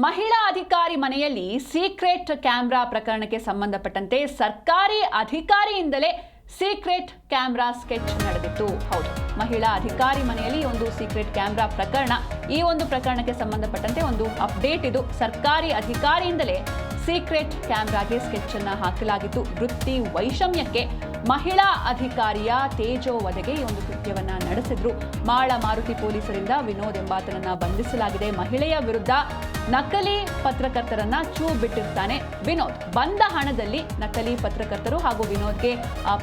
ಮಹಿಳಾ ಅಧಿಕಾರಿ ಮನೆಯಲ್ಲಿ ಸೀಕ್ರೆಟ್ ಕ್ಯಾಮೆರಾ ಪ್ರಕರಣಕ್ಕೆ ಸಂಬಂಧಪಟ್ಟಂತೆ ಸರ್ಕಾರಿ ಅಧಿಕಾರಿಯಿಂದಲೇ ಸೀಕ್ರೆಟ್ ಕ್ಯಾಮೆರಾ ಸ್ಕೆಚ್ ನಡೆದಿತ್ತು. ಹೌದು, ಮಹಿಳಾ ಅಧಿಕಾರಿ ಮನೆಯಲ್ಲಿ ಒಂದು ಸೀಕ್ರೆಟ್ ಕ್ಯಾಮೆರಾ ಪ್ರಕರಣ. ಈ ಒಂದು ಪ್ರಕರಣಕ್ಕೆ ಸಂಬಂಧಪಟ್ಟಂತೆ ಒಂದು ಅಪ್ಡೇಟ್ ಇದು. ಸರ್ಕಾರಿ ಅಧಿಕಾರಿಯಿಂದಲೇ ಸೀಕ್ರೆಟ್ ಕ್ಯಾಮೆರಾಗೆ ಸ್ಕೆಚ್ ಅನ್ನು ಹಾಕಲಾಗಿತ್ತು. ವೃತ್ತಿ ವೈಷಮ್ಯಕ್ಕೆ ಮಹಿಳಾ ಅಧಿಕಾರಿಯ ತೇಜೋವಧೆಗೆ ಈ ಒಂದು ಕೃತ್ಯವನ್ನ ನಡೆಸಿದ್ರು. ಮಾಳ ಮಾರುತಿ ಪೊಲೀಸರಿಂದ ವಿನೋದ್ ಎಂಬಾತನನ್ನ ಬಂಧಿಸಲಾಗಿದೆ. ಮಹಿಳೆಯ ವಿರುದ್ಧ ನಕಲಿ ಪತ್ರಕರ್ತರನ್ನ ಚೂ ಬಿಟ್ಟಿರ್ತಾನೆ ವಿನೋದ್. ಬಂದ ಹಣದಲ್ಲಿ ನಕಲಿ ಪತ್ರಕರ್ತರು ಹಾಗೂ ವಿನೋದ್ಗೆ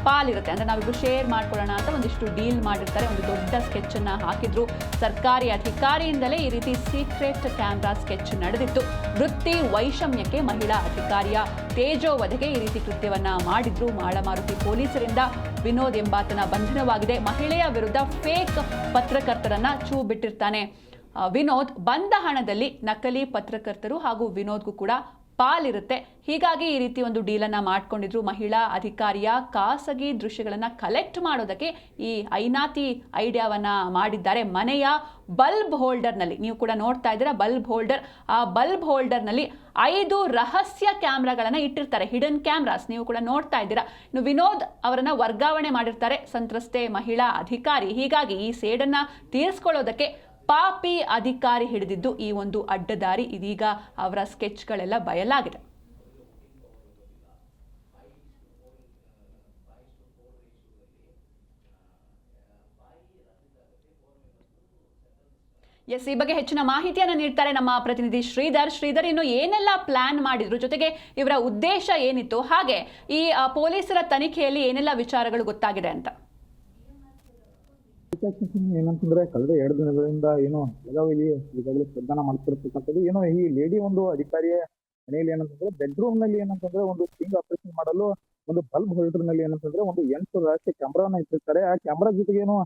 ಪಾಲಿರುತ್ತೆ. ಅಂದ್ರೆ ನಾವಿಬ್ರು ಶೇರ್ ಮಾಡ್ಕೊಳ್ಳೋಣ ಅಂತ ಒಂದಿಷ್ಟು ಡೀಲ್ ಮಾಡಿರ್ತಾರೆ. ಒಂದು ದೊಡ್ಡ ಸ್ಕೆಚ್ ಅನ್ನ ಹಾಕಿದ್ರು. ಸರ್ಕಾರಿ ಅಧಿಕಾರಿಯಿಂದಲೇ ಈ ರೀತಿ ಸೀಕ್ರೆಟ್ ಕ್ಯಾಮೆರಾ ಸ್ಕೆಚ್ ನಡೆದಿತ್ತು. ವೃತ್ತಿ ವೈಷಮ್ಯಕ್ಕೆ ಮಹಿಳಾ ಅಧಿಕಾರಿಯ ತೇಜೋವಧೆಗೆ ಈ ರೀತಿ ಕೃತ್ಯವನ್ನ ಮಾಡಿದ್ರು. ಮಾಳ ಮಾರುತಿ ಪೊಲೀಸರಿಂದ ವಿನೋದ್ ಎಂಬಾತನ ಬಂಧನವಾಗಿದೆ. ಮಹಿಳೆಯ ವಿರುದ್ಧ ಫೇಕ್ ಪತ್ರಕರ್ತರನ್ನ ಚೂ ಬಿಟ್ಟಿರ್ತಾನೆ ವಿನೋದ್. ಬಂದ ಹಣದಲ್ಲಿ ನಕಲಿ ಪತ್ರಕರ್ತರು ಹಾಗೂ ವಿನೋದ್ಗೂ ಕೂಡ ಪಾಲಿರುತ್ತೆ. ಹೀಗಾಗಿ ಈ ರೀತಿ ಒಂದು ಡೀಲನ್ನು ಮಾಡ್ಕೊಂಡಿದ್ರು. ಮಹಿಳಾ ಅಧಿಕಾರಿಯ ಖಾಸಗಿ ದೃಶ್ಯಗಳನ್ನು ಕಲೆಕ್ಟ್ ಮಾಡೋದಕ್ಕೆ ಈ ಐನಾತಿ ಐಡಿಯಾವನ್ನ ಮಾಡಿದ್ದಾರೆ. ಮನೆಯ ಬಲ್ಬ್ ಹೋಲ್ಡರ್ನಲ್ಲಿ ನೀವು ಕೂಡ ನೋಡ್ತಾ ಇದ್ದೀರಾ, ಬಲ್ಬ್ ಹೋಲ್ಡರ್. ಆ ಬಲ್ಬ್ ಹೋಲ್ಡರ್ನಲ್ಲಿ 5 ರಹಸ್ಯ ಕ್ಯಾಮ್ರಾಗಳನ್ನು ಇಟ್ಟಿರ್ತಾರೆ, ಹಿಡನ್ ಕ್ಯಾಮ್ರಾಸ್. ನೀವು ಕೂಡ ನೋಡ್ತಾ ಇದ್ದೀರಾ. ಇನ್ನು ವಿನೋದ್ ಅವರನ್ನ ವರ್ಗಾವಣೆ ಮಾಡಿರ್ತಾರೆ ಸಂತ್ರಸ್ತೆ ಮಹಿಳಾ ಅಧಿಕಾರಿ. ಹೀಗಾಗಿ ಈ ಸೇಡನ್ನ ತೀರಿಸ್ಕೊಳ್ಳೋದಕ್ಕೆ ಪಾಪಿ ಅಧಿಕಾರಿ ಹಿಡಿದಿದ್ದು ಈ ಒಂದು ಅಡ್ಡದಾರಿ. ಇದೀಗ ಅವರ ಸ್ಕೆಚ್ಗಳೆಲ್ಲ ಬಯಲಾಗಿದೆ. ಎಸ್, ಈ ಬಗ್ಗೆ ಹೆಚ್ಚಿನ ಮಾಹಿತಿಯನ್ನು ನೀಡ್ತಾರೆ ನಮ್ಮ ಪ್ರತಿನಿಧಿ ಶ್ರೀಧರ್. ಇನ್ನು ಏನೆಲ್ಲ ಪ್ಲಾನ್ ಮಾಡಿದ್ರು, ಜೊತೆಗೆ ಇವರ ಉದ್ದೇಶ ಏನಿತ್ತು, ಹಾಗೆ ಈ ಪೊಲೀಸರ ತನಿಖೆಯಲ್ಲಿ ಏನೆಲ್ಲ ವಿಚಾರಗಳು ಗೊತ್ತಾಗಿದೆ ಅಂತ. ಏನಂತಂದ್ರೆ ಕಳೆದ 2 ದಿನಗಳಿಂದ ಏನೋ ಬೆಳಗಾವಿಯಲ್ಲಿ ಈಗಾಗಲೇ ಪ್ರದಾನ ಮಾಡ್ತಿರ್ತಕ್ಕಂಥದ್ದು ಏನೋ ಈ ಲೇಡಿ ಒಂದು ಅಧಿಕಾರಿಯ ಮನೆಯಲ್ಲಿ ಏನಂತಂದ್ರೆ ಬೆಡ್ರೂಮ್ ನಲ್ಲಿ ಏನಂತಂದ್ರೆ ಒಂದು ಸ್ಟಿಂಗ್ ಆಪರೇಷನ್ ಮಾಡಲು ಒಂದು ಬಲ್ಬ್ ಹೋಲ್ಡರ್ ನಲ್ಲಿ ಏನಂತಂದ್ರೆ ಒಂದು 8 ರಹಸ್ಯ ಕ್ಯಾಮ್ರಾನ ಇಟ್ಟಿರ್ತಾರೆ. ಆ ಕ್ಯಾಮ್ರಾ ಜೊತೆಗೆ ಏನು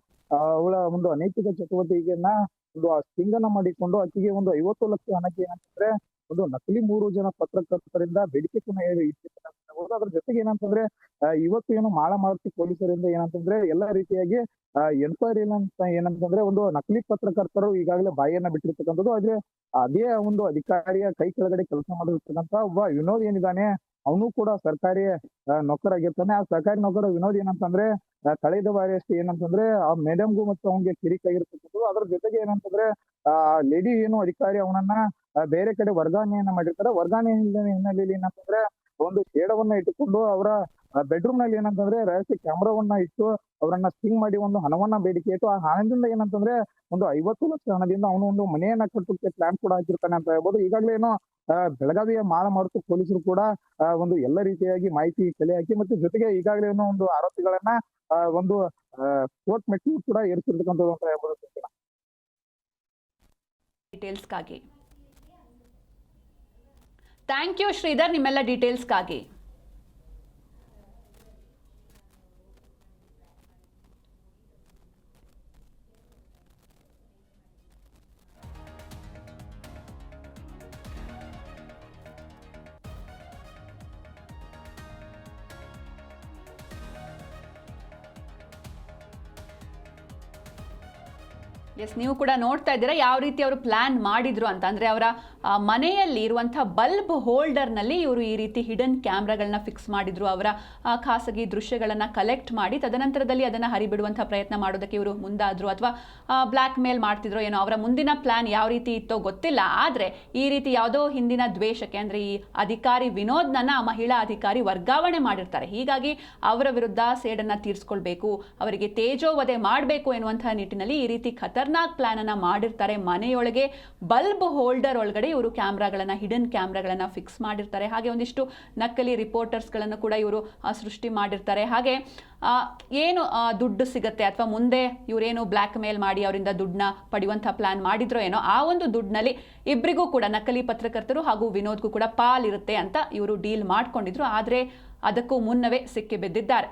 ಅವಳ ಒಂದು ಅನೈತಿಕ ಚಟುವಟಿಕೆಯನ್ನ ಒಂದು ಆ ಸ್ಟಿಂಗ್ ಅನ್ನ ಮಾಡಿಕೊಂಡು ಆಕೆಗೆ ಒಂದು 50 ಲಕ್ಷ ಹಣಕ್ಕೆ ಏನಂತಂದ್ರೆ ಒಂದು ನಕಲಿ 3 ಜನ ಪತ್ರಕರ್ತರಿಂದ ಬೇಡಿಕೆ ಇಟ್ಟಿರ್ತಕ್ಕಂಥದ್ದು. ಅದ್ರ ಜೊತೆಗೆ ಏನಂತಂದ್ರೆ ಇವತ್ತು ಏನು ಮಾಳ ಮಾರುತಿ ಪೊಲೀಸರಿಂದ ಏನಂತಂದ್ರೆ ಎಲ್ಲಾ ರೀತಿಯಾಗಿ ಎನ್ಕ್ವೈರಿ ಏನಂತಂದ್ರೆ ಒಂದು ನಕಲಿ ಪತ್ರಕರ್ತರು ಈಗಾಗಲೇ ಬಾಯಿಯನ್ನ ಬಿಟ್ಟಿರ್ತಕ್ಕಂಥದ್ದು. ಆದ್ರೆ ಅದೇ ಒಂದು ಅಧಿಕಾರಿಯ ಕೈ ಕೆಳಗಡೆ ಕೆಲಸ ಮಾಡಿರ್ತಕ್ಕಂಥ ಒಬ್ಬ ವಿನೋದ್ ಏನಿದ್ದಾನೆ, ಅವನು ಕೂಡ ಸರ್ಕಾರಿ ನೌಕರಾಗಿರ್ತಾನೆ. ಆ ಸರ್ಕಾರಿ ನೌಕರ ವಿನೋದ್ ಏನಂತಂದ್ರೆ ಕಳೆದ ಬಾರಿ ಅಷ್ಟೇ ಏನಂತಂದ್ರೆ ಆ ಮೇಡಮ್ಗೂ ಮತ್ತು ಅವನಿಗೆ ಕಿರಿಕಾಗಿರ್ತಕ್ಕಂಥದ್ದು. ಅದ್ರ ಜೊತೆಗೆ ಏನಂತಂದ್ರೆ ಲೇಡಿ ಏನು ಅಧಿಕಾರಿ ಅವನನ್ನ ಬೇರೆ ಕಡೆ ವರ್ಗಾವಣೆಯನ್ನ ಮಾಡಿರ್ತಾರೆ. ವರ್ಗಾವಣೆ ಹಿನ್ನೆಲೆಯಲ್ಲಿ ಏನಂತಂದ್ರೆ ಒಂದು ಶೇಡವನ್ನ ಇಟ್ಟುಕೊಂಡು ಅವರ ಬೆಡ್ರೂಮ್ ನಲ್ಲಿ ಏನಂತಂದ್ರೆ ರಹಸ್ಯ ಕ್ಯಾಮ್ರಾವನ್ನ ಇಟ್ಟು ಅವರನ್ನ ಸ್ಟಿಂಗ್ ಮಾಡಿ ಒಂದು ಹಣವನ್ನ ಬೇಡಿಕೆ ಇಟ್ಟು ಆ ಹಣದಿಂದ ಏನಂತಂದ್ರೆ ಒಂದು 50 ಲಕ್ಷ ಹಣದಿಂದ ಅವನು ಒಂದು ಮನೆಯನ್ನ ಕಟ್ಟೋಕೆ ಪ್ಲಾನ್ ಕೂಡ ಹಾಕಿರ್ತಾನೆ ಅಂತ ಹೇಳ್ಬೋದು. ಈಗಾಗಲೇ ಏನೋ ಬೆಳಗಾವಿಯ ಮಾಳ ಮಾರುತಿ ಪೊಲೀಸರು ಕೂಡ ಒಂದು ಎಲ್ಲ ರೀತಿಯಾಗಿ ಮಾಹಿತಿ ಕಲೆ ಹಾಕಿ ಮತ್ತೆ ಜೊತೆಗೆ ಈಗಾಗಲೇ ಏನೋ ಒಂದು ಆರೋಪಿಗಳನ್ನ ಒಂದು ಕೋರ್ಟ್ ಮೆಟ್ಟಿಲು ಕೂಡ ಏರಿಸಿರ್ತಕ್ಕಂಥದ್ದು ಅಂತ ಹೇಳ್ಬೋದು. ಡೀಟೇಲ್ಸ್ಗಾಗಿ ಥ್ಯಾಂಕ್ ಯು ಶ್ರೀಧರ್, ನಿಮ್ಮೆಲ್ಲ ಡೀಟೇಲ್ಸ್ಗಾಗಿ. ಎಸ್, ನೀವು ಕೂಡ ನೋಡ್ತಾ ಇದ್ದೀರಾ ಯಾವ ರೀತಿ ಅವರು ಪ್ಲಾನ್ ಮಾಡಿದ್ರು ಅಂತ. ಅಂದ್ರೆ ಅವರ ಮನೆಯಲ್ಲಿ ಇರುವಂತಹ ಬಲ್ಬ್ ಹೋಲ್ಡರ್ನಲ್ಲಿ ಇವರು ಈ ರೀತಿ ಹಿಡನ್ ಕ್ಯಾಮ್ರಾಗಳನ್ನ ಫಿಕ್ಸ್ ಮಾಡಿದ್ರು. ಅವರ ಖಾಸಗಿ ದೃಶ್ಯಗಳನ್ನ ಕಲೆಕ್ಟ್ ಮಾಡಿ ತದನಂತರದಲ್ಲಿ ಅದನ್ನ ಹರಿಬಿಡುವಂತಹ ಪ್ರಯತ್ನ ಮಾಡೋದಕ್ಕೆ ಇವರು ಮುಂದಾದ್ರು, ಅಥವಾ ಬ್ಲ್ಯಾಕ್ ಮೇಲ್ ಮಾಡ್ತಿದ್ರು ಏನೋ. ಅವರ ಮುಂದಿನ ಪ್ಲಾನ್ ಯಾವ ರೀತಿ ಇತ್ತೋ ಗೊತ್ತಿಲ್ಲ. ಆದ್ರೆ ಈ ರೀತಿ ಯಾವುದೋ ಹಿಂದಿನ ದ್ವೇಷಕ್ಕೆ ಅಂದ್ರೆ ಈ ಅಧಿಕಾರಿ ವಿನೋದ್ನನ್ನ ಮಹಿಳಾ ಅಧಿಕಾರಿ ವರ್ಗಾವಣೆ ಮಾಡಿರ್ತಾರೆ. ಹೀಗಾಗಿ ಅವರ ವಿರುದ್ಧ ಸೇಡನ್ನ ತೀರಿಸ್ಕೊಳ್ಬೇಕು, ಅವರಿಗೆ ತೇಜೋವಧೆ ಮಾಡಬೇಕು ಎನ್ನುವಂತಹ ನಿಟ್ಟಿನಲ್ಲಿ ಈ ರೀತಿ ಖತರ್ನಾಕ್ ಪ್ಲಾನ್ ಅನ್ನ ಮಾಡಿರ್ತಾರೆ. ಮನೆಯೊಳಗೆ ಬಲ್ಬ್ ಹೋಲ್ಡರ್ ಒಳಗಡೆ ಇವರು ಕ್ಯಾಮ್ರಾಗಳನ್ನ, ಹಿಡನ್ ಕ್ಯಾಮ್ರಾಗಳನ್ನ ಫಿಕ್ಸ್ ಮಾಡಿರ್ತಾರೆ. ಹಾಗೆ ಒಂದಿಷ್ಟು ನಕಲಿ ರಿಪೋರ್ಟರ್ಸ್ಗಳನ್ನು ಕೂಡ ಇವರು ಸೃಷ್ಟಿ ಮಾಡಿರ್ತಾರೆ. ಹಾಗೆ ಏನು ದುಡ್ಡು ಸಿಗುತ್ತೆ ಅಥವಾ ಮುಂದೆ ಇವರೇನು ಬ್ಲ್ಯಾಕ್ ಮೇಲ್ ಮಾಡಿ ಅವರಿಂದ ದುಡ್ಡನ್ನ ಪಡೆಯುವಂತಹ ಪ್ಲಾನ್ ಮಾಡಿದ್ರೋ ಏನೋ, ಆ ಒಂದು ದುಡ್ಡಿನಲ್ಲಿ ಇಬ್ಬರಿಗೂ ಕೂಡ ನಕಲಿ ಪತ್ರಕರ್ತರು ಹಾಗೂ ವಿನೋದ್ಗೂ ಕೂಡ ಪಾಲಿರುತ್ತೆ ಅಂತ ಇವರು ಡೀಲ್ ಮಾಡ್ಕೊಂಡಿದ್ರು. ಆದ್ರೆ ಅದಕ್ಕೂ ಮುನ್ನವೇ ಸಿಕ್ಕಿ ಬಿದ್ದಿದ್ದಾರೆ.